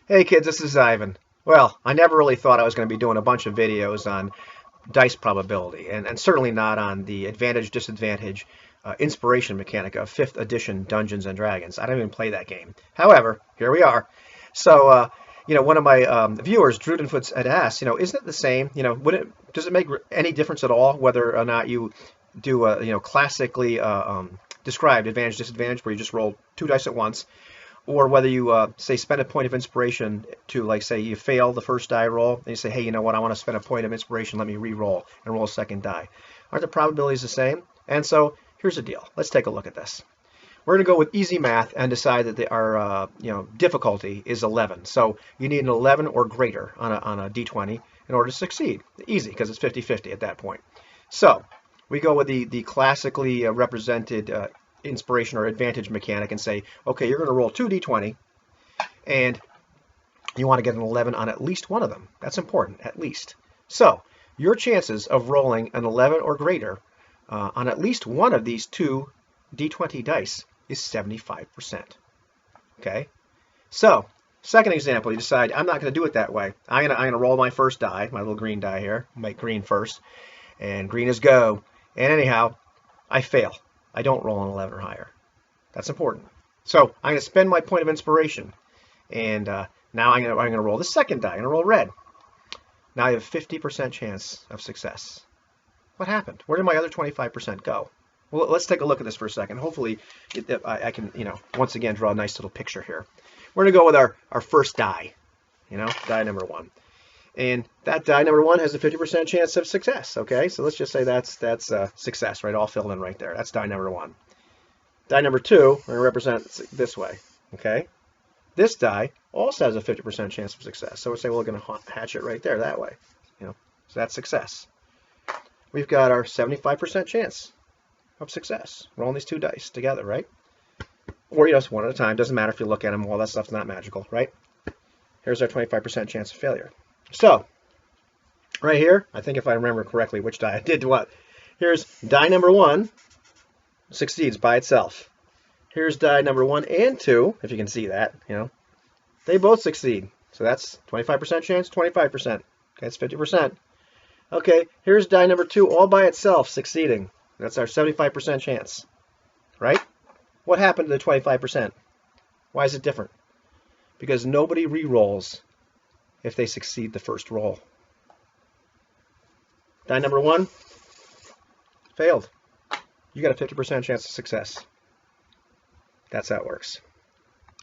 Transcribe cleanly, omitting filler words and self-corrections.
Hey kids, this is Ivan. Well, I never really thought I was going to be doing a bunch of videos on dice probability, and certainly not on the advantage disadvantage inspiration mechanic of 5th edition Dungeons and Dragons. I don't even play that game. However, here we are. So, one of my viewers, Drudenfoots, had asked, isn't it the same? Does it make any difference at all whether or not you do a, classically described advantage disadvantage where you just roll 2 dice at once? Or whether you say spend a point of inspiration to, like, say you fail the first die roll and you say, hey, you know what, I want to spend a point of inspiration, let me re-roll and roll a second die. Aren't the probabilities the same? And so here's the deal. Let's take a look at this. We're going to go with easy math and decide that our difficulty is 11. So you need an 11 or greater on a d20 in order to succeed. Easy, because it's 50-50 at that point. So we go with the classically represented inspiration or advantage mechanic and say, okay, you're going to roll 2d20 and you want to get an 11 on at least one of them. That's important, at least. So your chances of rolling an 11 or greater on at least one of these 2d20 dice is 75%. Okay? So, second example, you decide, I'm not going to do it that way. I'm going to roll my first die, my little green die here, make green first, and green is go. And anyhow, I fail. I don't roll an 11 or higher. That's important. So I'm going to spend my point of inspiration. And now I'm going to roll the second die. I'm going to roll red. Now I have a 50% chance of success. What happened? Where did my other 25% go? Well, let's take a look at this for a second. Hopefully I can, once again, draw a nice little picture here. We're going to go with our first die, die number 1. And that die number 1 has a 50% chance of success. Okay, so let's just say that's success, right? All filled in right there. That's die number 1. Die number 2, we're going to represent this way. Okay, this die also has a 50% chance of success. So we'll say we're going to hatch it right there that way. So that's success. We've got our 75% chance of success. Rolling these 2 dice together, right? Or just one at a time. Doesn't matter if you look at them. All that stuff's not magical, right? Here's our 25% chance of failure. So, right here, I think if I remember correctly which die I did what. Here's die number 1, succeeds by itself. Here's die number 1 and 2, if you can see that, they both succeed. So that's 25% chance, 25%. Okay, that's 50%. Okay, here's die number 2 all by itself succeeding. That's our 75% chance, right? What happened to the 25%? Why is it different? Because nobody re-rolls if they succeed the first roll. Die number 1, failed. You got a 50% chance of success. That's how it works.